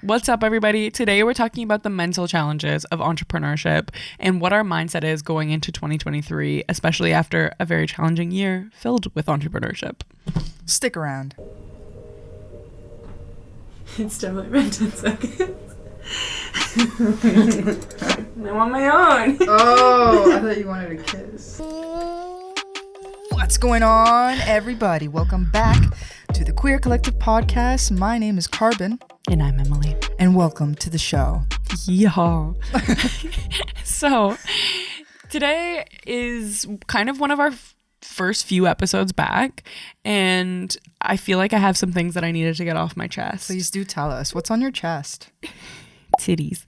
What's up, everybody? Today we're talking about the mental challenges of entrepreneurship and what our mindset is going into 2023, especially after a very challenging year filled with entrepreneurship. Stick around. It's definitely been 10 seconds. I'm on my own. Oh, I thought you wanted a kiss. What's going on, everybody? Welcome back to the Queer Collective Podcast. My name is Carbon. And I'm Emily. And welcome to the show. Yeehaw. So, today is kind of one of our first few episodes back, and I feel like I have some things that I needed to get off my chest. Please do tell us. What's on your chest? Titties.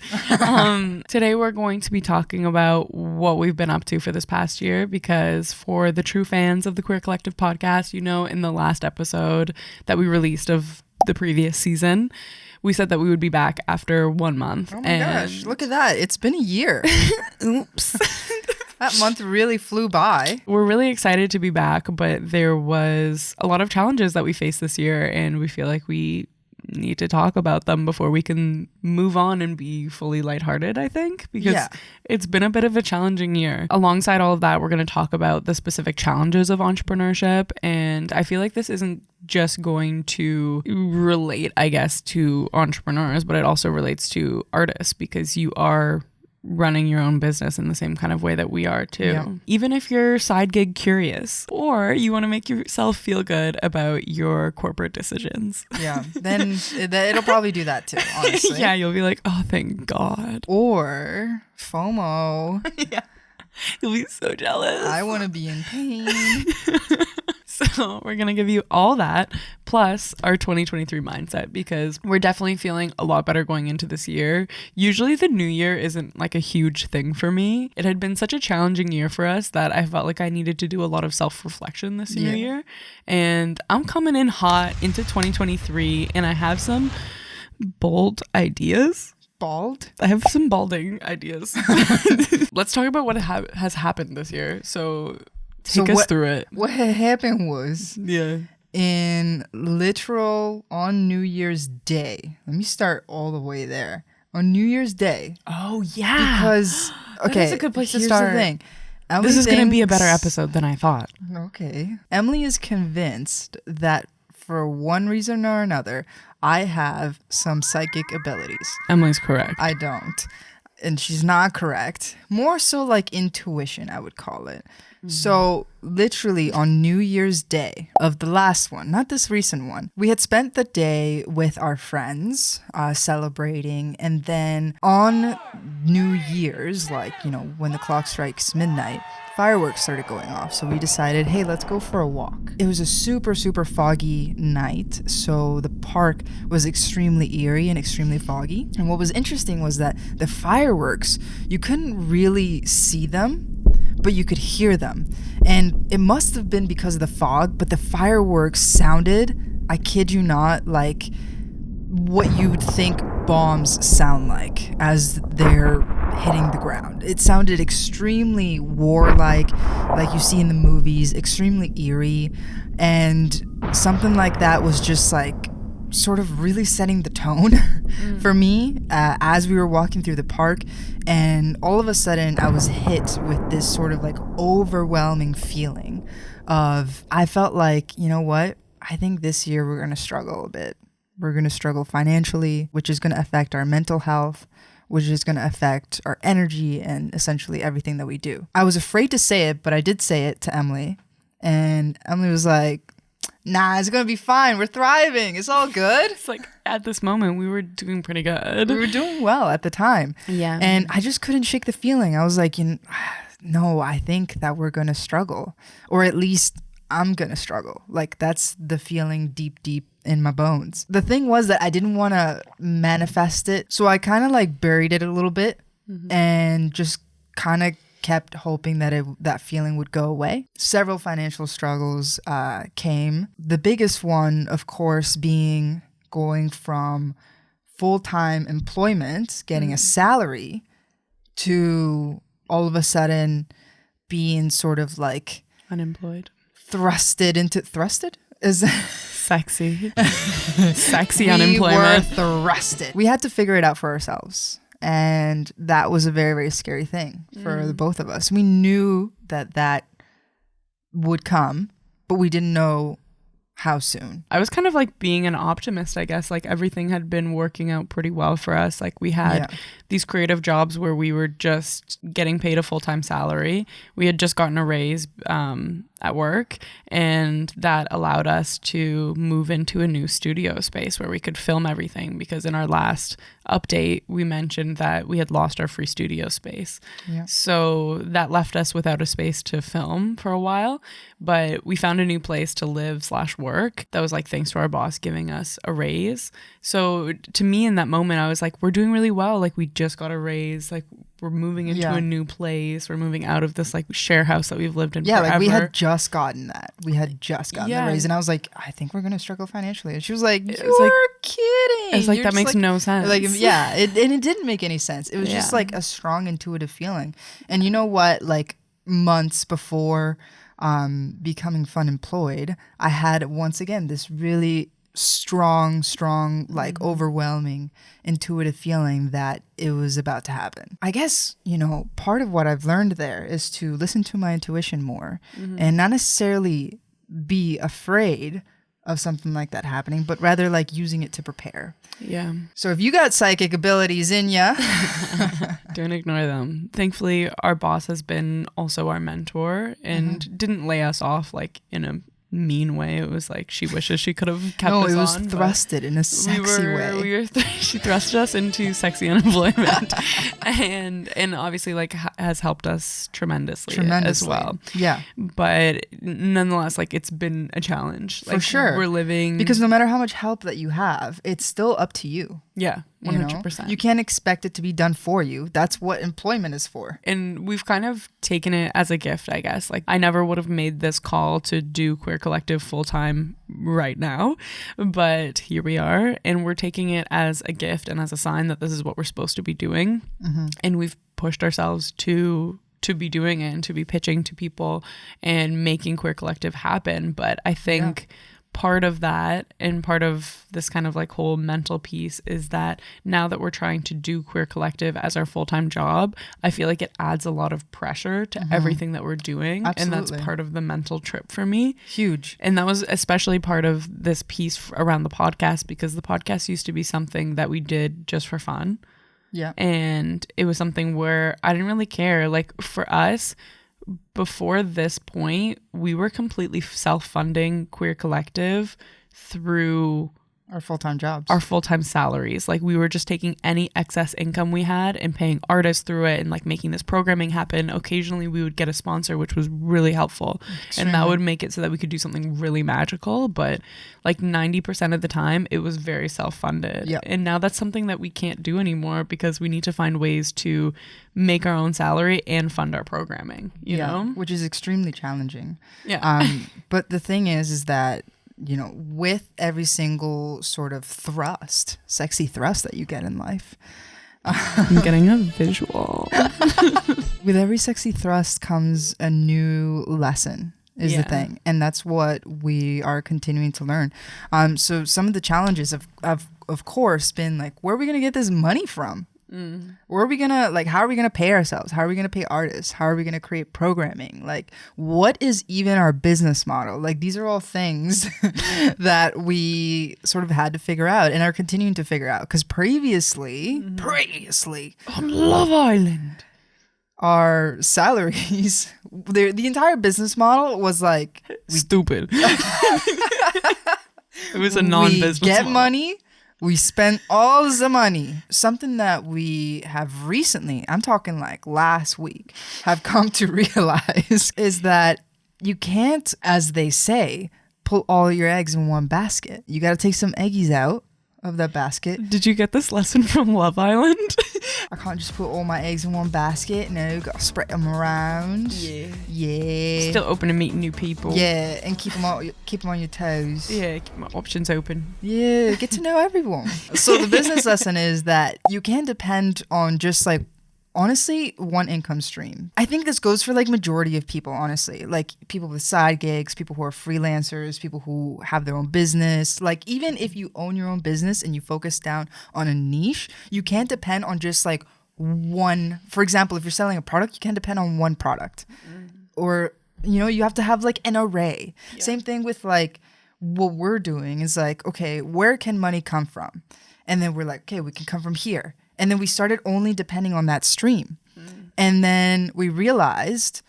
Today we're going to be talking about what we've been up to for this past year, because for the true fans of the Queer Collective Podcast, you know, in the last episode that we released of the previous season, we said that we would be back after 1 month. Oh my gosh, look at that. It's been a year. Oops. That month really flew by. We're really excited to be back, but there was a lot of challenges that we faced this year, and we feel like we need to talk about them before we can move on and be fully lighthearted, I think, because it's been a bit of a challenging year. Alongside all of that, we're going to talk about the specific challenges of entrepreneurship, and I feel like this isn't just going to relate, I guess, to entrepreneurs, but it also relates to artists, because you are running your own business in the same kind of way that we are too. Yeah. Even if you're side gig curious or you want to make yourself feel good about your corporate decisions. Yeah, then it'll probably do that too, honestly. Yeah, you'll be like, oh, thank God. Or FOMO. Yeah. You'll be so jealous. I want to be in pain. So we're going to give you all that, plus our 2023 mindset, because we're definitely feeling a lot better going into this year. Usually the new year isn't like a huge thing for me. It had been such a challenging year for us that I felt like I needed to do a lot of self-reflection this new year. And I'm coming in hot into 2023, and I have some bold ideas. Bald? I have some balding ideas. Let's talk about what has happened this year. So take us through it. What had happened was, in literal on New Year's Day. Let me start all the way there. On New Year's Day. Oh, yeah. Because, okay, that's a good place to start. Here's the thing. Emily this is going to be a better episode than I thought. Okay. Emily is convinced that for one reason or another, I have some psychic abilities. Emily's correct. I don't. And she's not correct. More so like intuition, I would call it. So literally on New Year's Day of the last one, not this recent one, we had spent the day with our friends celebrating. And then on New Year's, like, you know, when the clock strikes midnight, fireworks started going off. So we decided, hey, let's go for a walk. It was a super, super foggy night. So the park was extremely eerie and extremely foggy. And what was interesting was that the fireworks, you couldn't really see them, but you could hear them. And it must have been because of the fog, but the fireworks sounded, I kid you not, like what you would think bombs sound like as they're hitting the ground. It sounded extremely warlike, like you see in the movies, extremely eerie. And something like that was just like sort of really setting the tone for me as we were walking through the park. And all of a sudden I was hit with this sort of like overwhelming feeling of, I felt like, you know what, I think this year we're going to struggle a bit. We're going to struggle financially, which is going to affect our mental health, which is going to affect our energy and essentially everything that we do. I was afraid to say it, but I did say it to Emily. And Emily was like, nah, it's going to be fine. We're thriving. It's all good. It's like at this moment, we were doing pretty good. We were doing well at the time. Yeah. And I just couldn't shake the feeling. I was like, no, I think that we're going to struggle. Or at least I'm going to struggle. Like, that's the feeling deep, deep in my bones. The thing was that I didn't want to manifest it. So I kind of like buried it a little bit and just kind of kept hoping that that feeling would go away. Several financial struggles came. The biggest one, of course, being going from full-time employment, getting a salary, to all of a sudden being sort of like unemployed. Thrusted is Sexy. Sexy we unemployment. were thrusted. We had to figure it out for ourselves. And that was a very, very scary thing for the both of us. We knew that would come, but we didn't know how soon. I was kind of like being an optimist, I guess. Like everything had been working out pretty well for us. Like we had these creative jobs where we were just getting paid a full-time salary. We had just gotten a raise at work, and that allowed us to move into a new studio space where we could film everything, because in our last update we mentioned that we had lost our free studio space. So that left us without a space to film for a while, but we found a new place to live/work. That was like thanks to our boss giving us a raise. So to me in that moment I was like, we're doing really well. Like we just got a raise. Like we're moving into a new place. We're moving out of this like share house that we've lived in forever. Like we had just gotten that. We had just gotten the raise, and I was like, I think we're gonna struggle financially. And she was like, you're kidding. It's like, that makes no sense. Like, yeah, and it didn't make any sense. It was just like a strong intuitive feeling. And you know what? Like months before becoming fun employed, I had once again this really strong, like overwhelming intuitive feeling that it was about to happen. I guess, you know, part of what I've learned there is to listen to my intuition more and not necessarily be afraid of something like that happening, but rather like using it to prepare. Yeah. So if you got psychic abilities in ya, don't ignore them. Thankfully, our boss has been also our mentor and didn't lay us off like in a mean way. It was like she wishes she could have kept us on. No, it was thrusted in a sexy way. She thrusted us into sexy unemployment, and obviously like has helped us tremendously as well. Yeah, but nonetheless, like it's been a challenge. Like, for sure, we're living because no matter how much help that you have, it's still up to you. Yeah, 100%. You can't expect it to be done for you. That's what employment is for. And we've kind of taken it as a gift, I guess. Like I never would have made this call to do Queer Collective full time right now, but here we are, and we're taking it as a gift and as a sign that this is what we're supposed to be doing. And we've pushed ourselves to be doing it and to be pitching to people and making Queer Collective happen. But I think part of that and part of this kind of like whole mental piece is that now that we're trying to do Queer Collective as our full-time job, I feel like it adds a lot of pressure to everything that we're doing. Absolutely. And that's part of the mental trip for me. Huge. And that was especially part of this piece around the podcast, because the podcast used to be something that we did just for fun. Yeah. And it was something where I didn't really care. Like for us, before this point, we were completely self-funding Queer Collective through our full-time jobs, our full-time salaries. Like we were just taking any excess income we had and paying artists through it and like making this programming happen. Occasionally we would get a sponsor, which was really helpful. Extremely. And that would make it so that we could do something really magical. But like 90% of the time it was very self-funded. Yep. And now that's something that we can't do anymore, because we need to find ways to make our own salary and fund our programming, you know? Which is extremely challenging. Yeah. But the thing is that, you know, with every single sort of sexy thrust that you get in life. I'm getting a visual. With every sexy thrust comes a new lesson, is the thing. And that's what we are continuing to learn. So some of the challenges of course been like, where are we going to get this money from? Where are we gonna, like, how are we gonna pay ourselves? How are we gonna pay artists? How are we gonna create programming? Like, what is even our business model? Like, these are all things that we sort of had to figure out and are continuing to figure out. Because previously on Love Island, our salaries, the entire business model was like stupid. It was a non-business we get model. money. We spent all the money. Something that we have recently, I'm talking like last week, have come to realize is that you can't, as they say, put all your eggs in one basket. You got to take some eggies out of that basket. Did you get this lesson from Love Island? I can't just put all my eggs in one basket. No, got to spread them around. Yeah. Still open to meeting new people. Yeah, and keep them on your toes. Yeah, keep my options open. Yeah, get to know everyone. So the business lesson is that you can't depend on just like honestly one income stream. I think this goes for like majority of people, honestly. Like people with side gigs, people who are freelancers, people who have their own business. Like even if you own your own business and you focus down on a niche, you can't depend on just like one. For example, if you're selling a product, you can't depend on one product. Or, you know, you have to have like an array. Yeah. Same thing with like what we're doing is like, okay, where can money come from? And then we're like, okay, we can come from here. And then we started only depending on that stream. And then we realized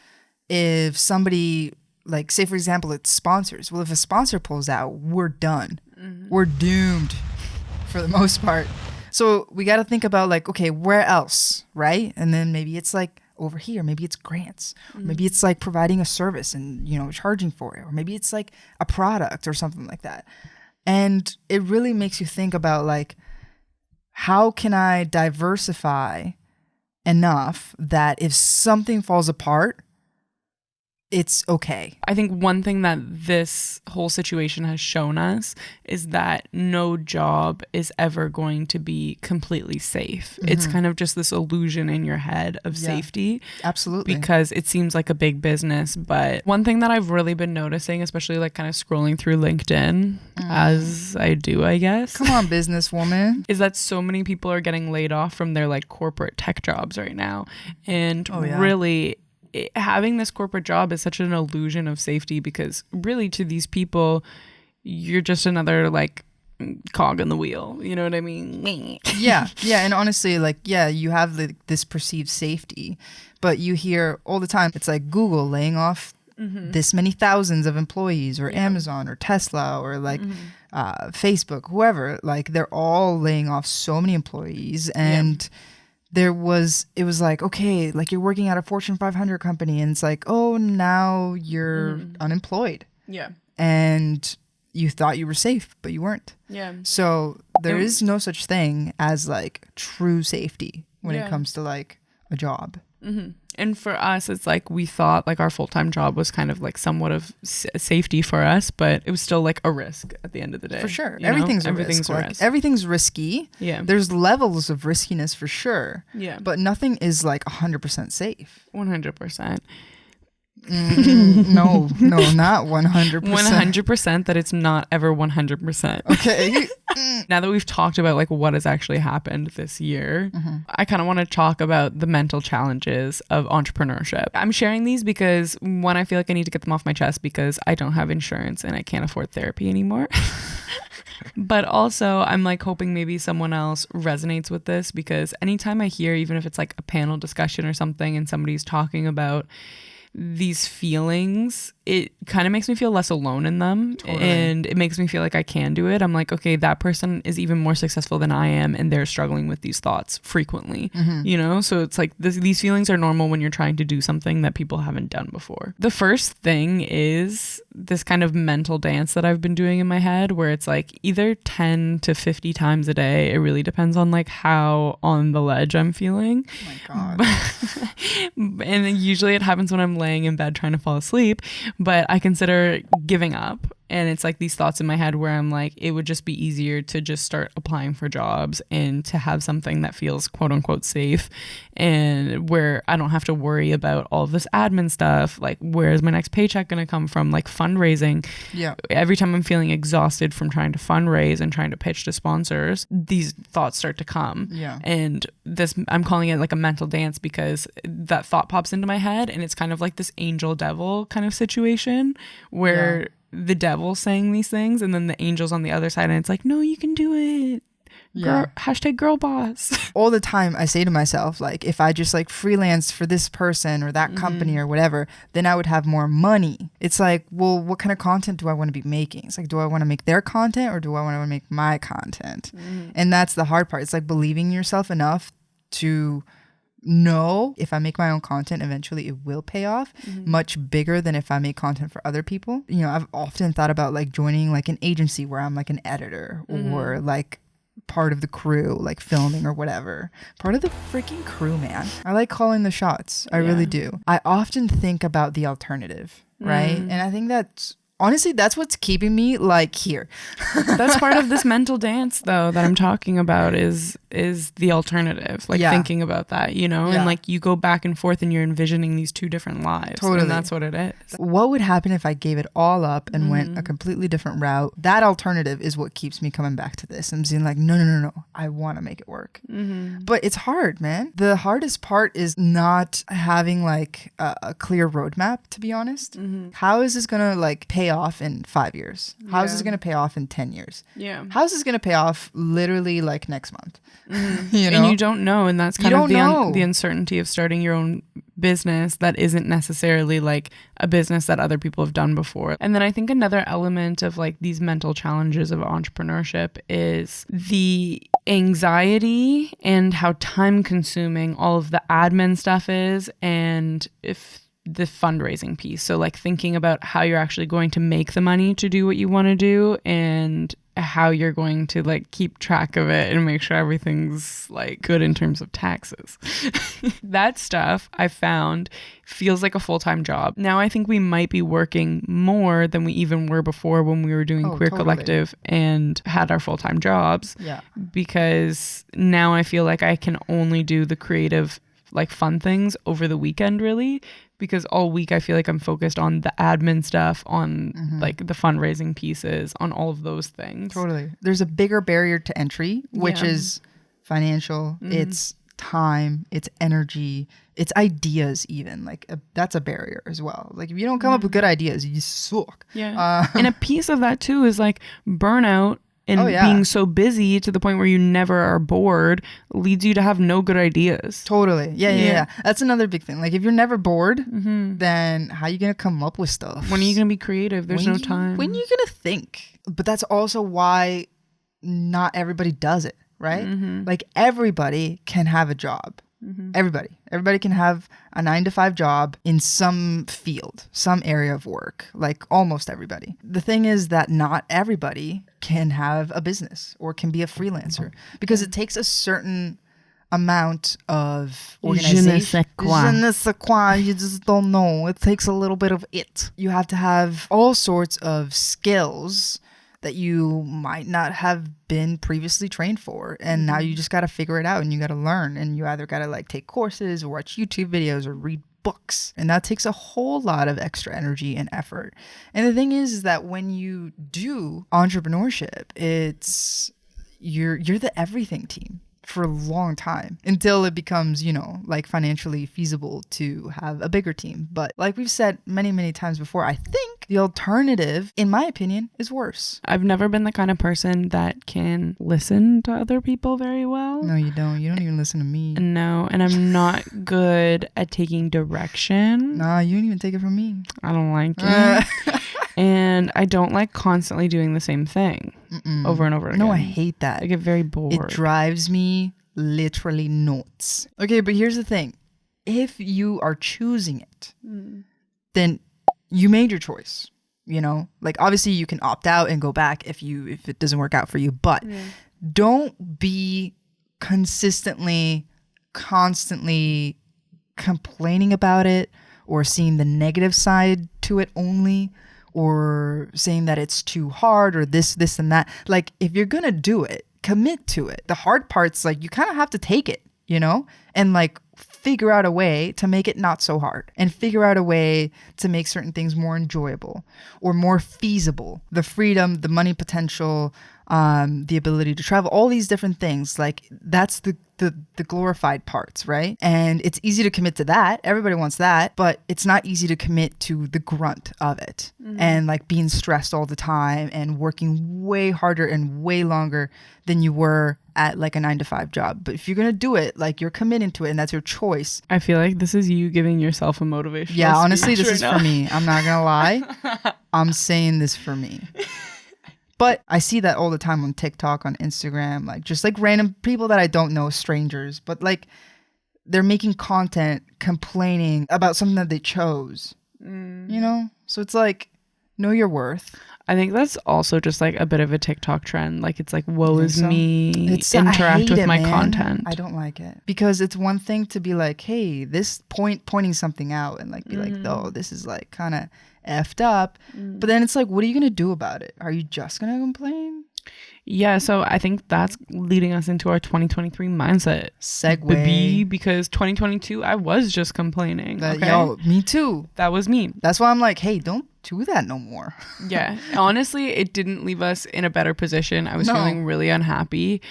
if somebody, like say for example, it's sponsors. Well, if a sponsor pulls out, we're done. We're doomed for the most part. So we got to think about like, okay, where else, right? And then maybe it's like over here, maybe it's grants, or maybe it's like providing a service and, you know, charging for it, or maybe it's like a product or something like that. And it really makes you think about like, how can I diversify enough that if something falls apart, it's okay. I think one thing that this whole situation has shown us is that no job is ever going to be completely safe. It's kind of just this illusion in your head of safety. Absolutely. Because it seems like a big business. But one thing that I've really been noticing, especially like kind of scrolling through LinkedIn, as I do, I guess. Come on, businesswoman. Is that so many people are getting laid off from their like corporate tech jobs right now. And really, having this corporate job is such an illusion of safety because really to these people, you're just another like cog in the wheel. You know what I mean? Yeah. And honestly, like, yeah, you have this perceived safety, but you hear all the time, it's like Google laying off this many thousands of employees, or Amazon or Tesla or like Facebook, whoever, like they're all laying off so many employees. And it was like, okay, like you're working at a Fortune 500 company and it's like, oh, now you're unemployed. Yeah. And you thought you were safe, but you weren't. Yeah. So there is no such thing as like true safety when it comes to like a job. And for us, it's like we thought like our full-time job was kind of like somewhat of safety for us, but it was still like a risk at the end of the day. For sure. Everything's a risk. Like, everything's risky. Yeah. There's levels of riskiness for sure. Yeah. But nothing is like 100% safe. 100%. No, not 100%. 100% that it's not ever 100%. Okay. Now that we've talked about like what has actually happened this year, I kind of want to talk about the mental challenges of entrepreneurship. I'm sharing these because one, I feel like I need to get them off my chest because I don't have insurance and I can't afford therapy anymore. But also I'm like hoping maybe someone else resonates with this, because anytime I hear, even if it's like a panel discussion or something and somebody's talking about these feelings, it kind of makes me feel less alone in them. Totally. And it makes me feel like I can do it. I'm like, okay, that person is even more successful than I am and they're struggling with these thoughts frequently, you know? So it's like these feelings are normal when you're trying to do something that people haven't done before. The first thing is this kind of mental dance that I've been doing in my head where it's like either 10 to 50 times a day. It really depends on like how on the ledge I'm feeling. Oh my God. And usually it happens when I'm laying in bed trying to fall asleep, but I consider giving up. And it's like these thoughts in my head where I'm like, it would just be easier to just start applying for jobs and to have something that feels quote unquote safe and where I don't have to worry about all of this admin stuff. Like, where's my next paycheck going to come from? Like fundraising. Yeah. Every time I'm feeling exhausted from trying to fundraise and trying to pitch to sponsors, these thoughts start to come. Yeah. And this, I'm calling it like a mental dance because that thought pops into my head and it's kind of like this angel devil kind of situation where the devil's saying these things and then the angel's on the other side and it's like, no, you can do it. Hashtag girl boss. All the time I say to myself, like, if I just like freelance for this person or that company or whatever, then I would have more money. It's like, well, what kind of content do I want to be making? It's like, do I want to make their content or do I want to make my content? And that's the hard part. It's like believing in yourself enough to know if I make my own content, eventually it will pay off much bigger than if I make content for other people. You know, I've often thought about like joining like an agency where I'm like an editor or like part of the crew, like filming or whatever. Part of the freaking crew, man. I like calling the shots. I really do. I often think about the alternative, right? And I think that's honestly, that's what's keeping me like here. That's part of this mental dance though that I'm talking about is the alternative, like thinking about that, you know, and like you go back and forth and you're envisioning these two different lives. Totally. And that's what it is. What would happen if I gave it all up and went a completely different route? That alternative is what keeps me coming back to this. I'm saying like, no, I want to make it work. But it's hard, man. The hardest part is not having like a clear roadmap, to be honest. How is this gonna like pay off in 5 years? How is this gonna pay off in 10 years? Yeah. How is this gonna pay off literally like next month? You know? And you don't know, and that's kind of the uncertainty of starting your own business that isn't necessarily like a business that other people have done before. And then I think another element of like these mental challenges of entrepreneurship is the anxiety and how time consuming all of the admin stuff is, and if the fundraising piece. So like thinking about how you're actually going to make the money to do what you want to do, and how you're going to like keep track of it and make sure everything's like good in terms of taxes. That stuff I found feels like a full-time job. Now I think we might be working more than we even were before when we were doing Queer Collective and had our full-time jobs. Yeah. Because now I feel like I can only do the creative like fun things over the weekend, really, because all week I feel like I'm focused on the admin stuff, on like the fundraising pieces, on all of those things. Totally. There's a bigger barrier to entry, which is financial. It's time, it's energy, it's ideas even. Like that's a barrier as well. Like if you don't come up with good ideas, you suck. Yeah. And a piece of that too is like burnout. And being so busy to the point where you never are bored leads you to have no good ideas. Totally. Yeah. That's another big thing. Like if you're never bored, then how are you going to come up with stuff? When are you going to be creative? There's no time. When are you going to think? But that's also why not everybody does it, right? Like everybody can have a job. Everybody can have a 9-to-5 job in some field, some area of work, like almost everybody. The thing is that not everybody can have a business or can be a freelancer because it takes a certain amount of organization. Je ne sais quoi. You just don't know. It takes a little bit of it. You have to have all sorts of skills that you might not have been previously trained for. And now you just got to figure it out and you got to learn. And you either got to like take courses or watch YouTube videos or read books. And that takes a whole lot of extra energy and effort. And the thing is that when you do entrepreneurship, it's you're the everything team for a long time until it becomes, you know, like financially feasible to have a bigger team. But like we've said many, many times before, I think the alternative, in my opinion, is worse. I've never been the kind of person that can listen to other people very well. No, you don't. You don't even listen to me. No, and I'm not good at taking direction. Nah, you don't even take it from me. I don't like it. And I don't like constantly doing the same thing over and over again. No, I hate that. I get very bored. It drives me literally nuts. Okay, but here's the thing. If you are choosing it, then you made your choice. You know, like obviously you can opt out and go back if it doesn't work out for you, but don't be constantly complaining about it or seeing the negative side to it only, or saying that it's too hard or this and that. Like if you're gonna do it, commit to it. The hard part's like you kind of have to take it, you know, and like figure out a way to make it not so hard and figure out a way to make certain things more enjoyable or more feasible. The freedom, the money potential, the ability to travel, all these different things, like that's the glorified parts, right? And it's easy to commit to that. Everybody wants that, but it's not easy to commit to the grunt of it and like being stressed all the time and working way harder and way longer than you were at like a 9-to-5 job. But if you're gonna do it, like you're committing to it and that's your choice. I feel like this is you giving yourself a motivational Yeah, honestly, this right is now. for me. I'm not gonna lie. I'm saying this for me. But I see that all the time on TikTok, on Instagram, like just like random people that I don't know, strangers, but like they're making content complaining about something that they chose, you know? So it's like, know your worth. I think that's also just like a bit of a TikTok trend. Like it's like, woe is me, interact with my content. I don't like it because it's one thing to be like, hey, this pointing something out and like be like, oh, this is like kind of effed up. But then it's like, what are you going to do about it? Are you just going to complain? Yeah, so I think that's leading us into our 2023 mindset Segue. because 2022 I was just complaining. Okay? Yo, me too. That was me. That's why I'm like, hey, don't do that no more. Yeah, honestly, it didn't leave us in a better position. I was feeling really unhappy,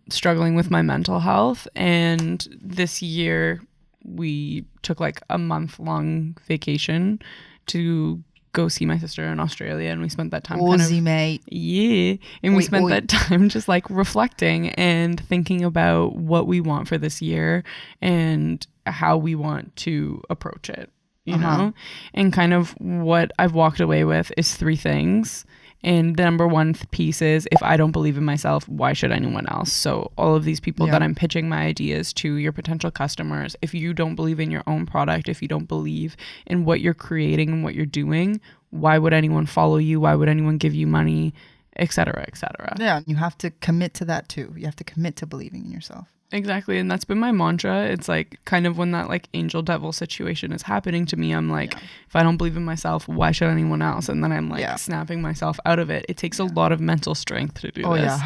struggling with my mental health, and this year we took like a month-long vacation to go see my sister in Australia, and we spent that time mate. Yeah, and we spent that time just like reflecting and thinking about what we want for this year and how we want to approach it, you know? And kind of what I've walked away with is 3 things. And the number one piece is, if I don't believe in myself, why should anyone else? So all of these people that I'm pitching my ideas to, your potential customers, if you don't believe in your own product, if you don't believe in what you're creating and what you're doing, why would anyone follow you? Why would anyone give you money, et cetera, et cetera? Yeah, you have to commit to that too. You have to commit to believing in yourself. Exactly. And that's been my mantra. It's like kind of when that like angel devil situation is happening to me, I'm like, if I don't believe in myself, why should anyone else? And then I'm like snapping myself out of it. It takes a lot of mental strength to do this.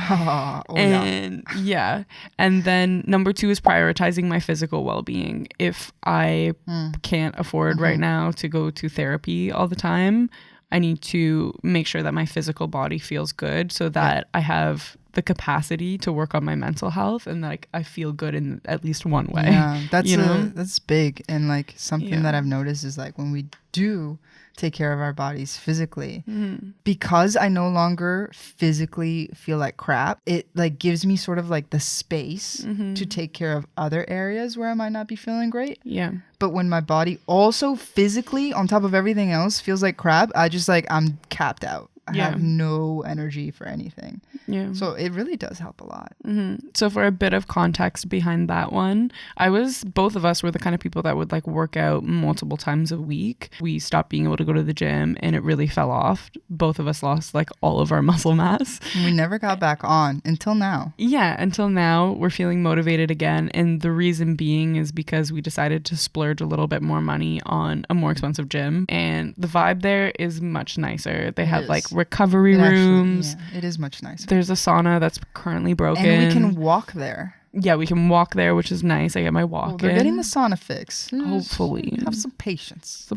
And then number 2 is prioritizing my physical well-being. If I can't afford right now to go to therapy all the time, I need to make sure that my physical body feels good so that I have the capacity to work on my mental health and like I feel good in at least one way. Yeah, that's big. And like something that I've noticed is like when we do take care of our bodies physically, because I no longer physically feel like crap, it like gives me sort of like the space to take care of other areas where I might not be feeling great. Yeah. But when my body also physically on top of everything else feels like crap, I just like I'm capped out. I have no energy for anything. Yeah. So it really does help a lot. So for a bit of context behind that one, both of us were the kind of people that would like work out multiple times a week. We stopped being able to go to the gym and it really fell off. Both of us lost like all of our muscle mass. We never got back on until now. Yeah, until now we're feeling motivated again. And the reason being is because we decided to splurge a little bit more money on a more expensive gym. And the vibe there is much nicer. They have like recovery rooms. It is much nicer. There's a sauna that's currently broken. And we can walk there. Yeah, we can walk there, which is nice. I get my walk they're getting the sauna fix. Hopefully. Have some patience.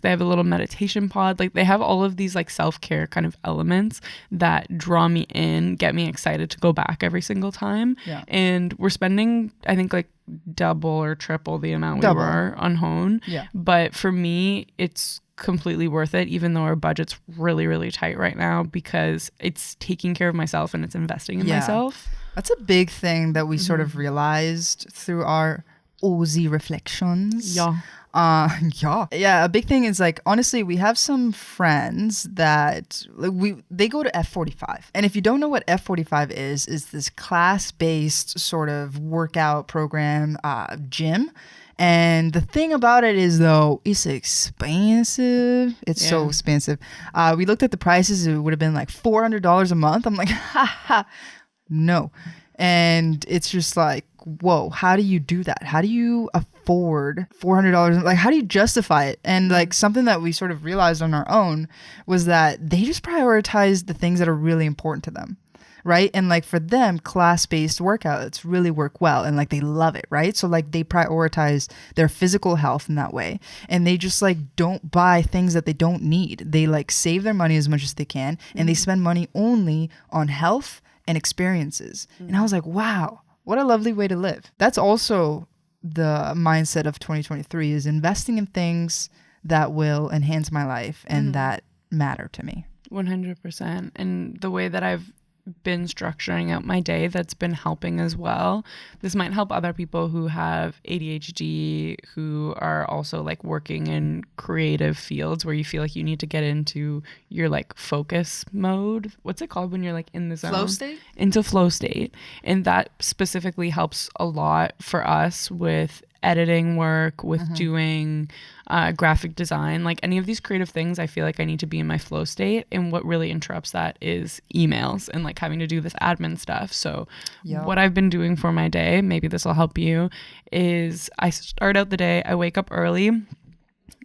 They have a little meditation pod. Like they have all of these like self-care kind of elements that draw me in, get me excited to go back every single time. Yeah. And we're spending, I think, like double or triple the amount we were on Hone. Yeah. But for me, it's completely worth it, even though our budget's really, really tight right now, because it's taking care of myself and it's investing in myself. That's a big thing that we sort of realized through our Aussie reflections. A big thing is like, honestly, we have some friends that they go to F45. And if you don't know what F45 is this class-based sort of workout program gym. And the thing about it is, though, it's expensive. It's so expensive. We looked at the prices. It would have been like $400 a month. I'm like, no. And it's just like, whoa, how do you do that? How do you afford $400? Like, how do you justify it? And like something that we sort of realized on our own was that they just prioritize the things that are really important to them. Right. And like for them, class-based workouts really work well and like they love it. Right. So like they prioritize their physical health in that way. And they just like don't buy things that they don't need. They like save their money as much as they can and they spend money only on health and experiences. And I was like, wow, what a lovely way to live. That's also the mindset of 2023 is investing in things that will enhance my life and that matter to me. 100%. And the way that I've been structuring out my day, that's been helping as well. This might help other people who have ADHD, who are also like working in creative fields where you feel like you need to get into your like focus mode. What's it called when you're like in the zone? Flow state? Into flow state. And that specifically helps a lot for us with editing work, with doing graphic design, like any of these creative things. I feel like I need to be in my flow state, and what really interrupts that is emails and like having to do this admin stuff. So what I've been doing for my day, maybe this will help you, is I start out the day, I wake up early,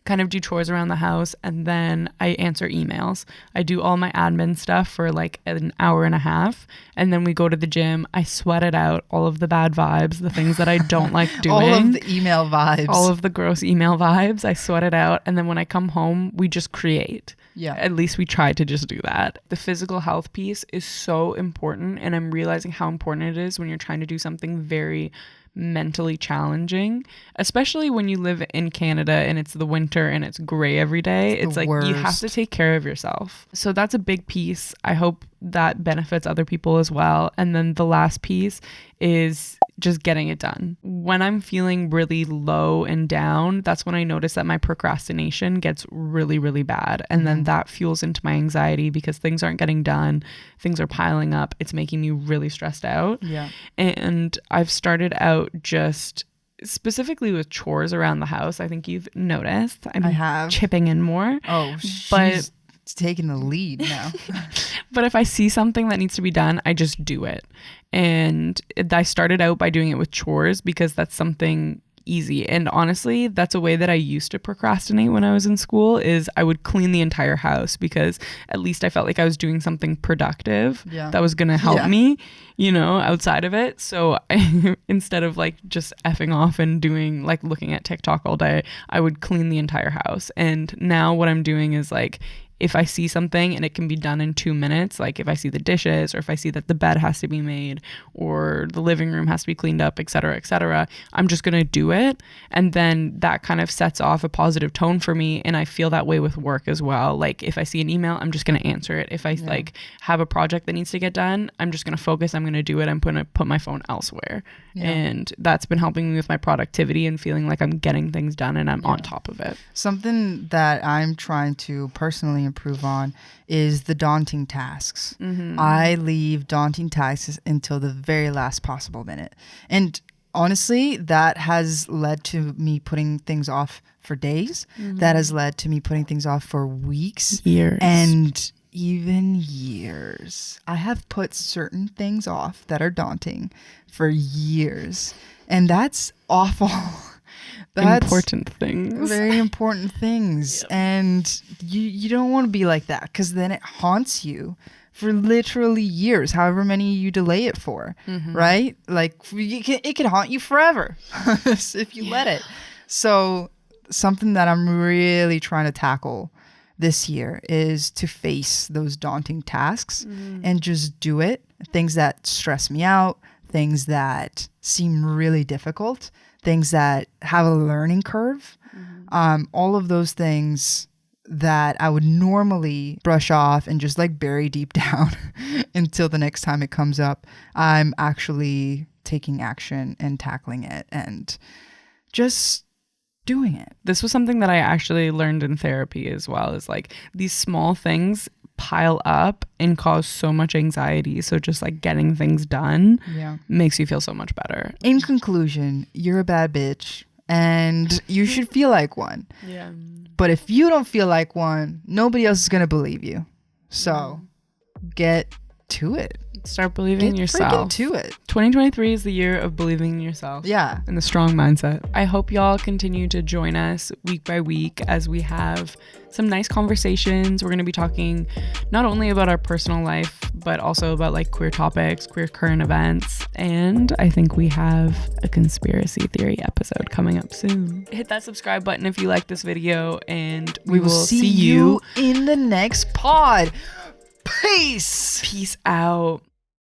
kind of do chores around the house, and then I answer emails. I do all my admin stuff for like an hour and a half, and then we go to the gym. I sweat it out, all of the bad vibes, the things that I don't like doing. All of the email vibes. All of the gross email vibes. I sweat it out, and then when I come home, we just create. Yeah. At least we try to just do that. The physical health piece is so important, and I'm realizing how important it is when you're trying to do something very mentally challenging, especially when you live in Canada and it's the winter and it's gray every day. It's like you have to take care of yourself. So that's a big piece. I hope that benefits other people as well. And then the last piece is just getting it done. When I'm feeling really low and down, that's when I notice that my procrastination gets really, really bad. And then that fuels into my anxiety because things aren't getting done. Things are piling up. It's making me really stressed out. Yeah. And I've started out just specifically with chores around the house. I think you've noticed. I have chipping in more. Oh, she's taking the lead now. But if I see something that needs to be done, I just do it. And I started out by doing it with chores because that's something easy. And honestly, that's a way that I used to procrastinate when I was in school is I would clean the entire house because at least I felt like I was doing something productive that was going to help me, you know, outside of it. So instead of like just effing off and doing like looking at TikTok all day, I would clean the entire house. And now what I'm doing is like, if I see something and it can be done in 2 minutes, like if I see the dishes or if I see that the bed has to be made or the living room has to be cleaned up, et cetera, I'm just going to do it. And then that kind of sets off a positive tone for me. And I feel that way with work as well. Like if I see an email, I'm just going to answer it. If I like have a project that needs to get done, I'm just going to focus. I'm going to do it. I'm going to put my phone elsewhere. And that's been helping me with my productivity and feeling like I'm getting things done and I'm on top of it. Something that I'm trying to personally improve on is the daunting tasks. I leave daunting tasks until the very last possible minute. And honestly, that has led to me putting things off for days. That has led to me putting things off for weeks. Years. And even years. I have put certain things off that are daunting for years. And that's awful. That's important things. Very important things. And you don't want to be like that because then it haunts you for literally years, however many you delay it for, right? Like it can haunt you forever if you let it. So something that I'm really trying to tackle this year is to face those daunting tasks and just do it. Things that stress me out, things that seem really difficult, things that have a learning curve, all of those things that I would normally brush off and just like bury deep down until the next time it comes up. I'm actually taking action and tackling it and just doing it. This was something that I actually learned in therapy as well, is like these small things pile up and cause so much anxiety. So just like getting things done makes you feel so much better. In conclusion, you're a bad bitch and you should feel like one. Yeah. But if you don't feel like one, nobody else is going to believe you. So get to it. Start believing in yourself. Freaking to it. 2023 is the year of believing in yourself. Yeah. And the strong mindset. I hope y'all continue to join us week by week as we have some nice conversations. We're going to be talking not only about our personal life, but also about like queer topics, queer current events. And I think we have a conspiracy theory episode coming up soon. Hit that subscribe button if you like this video, and we will see you in the next pod. Peace. Peace out.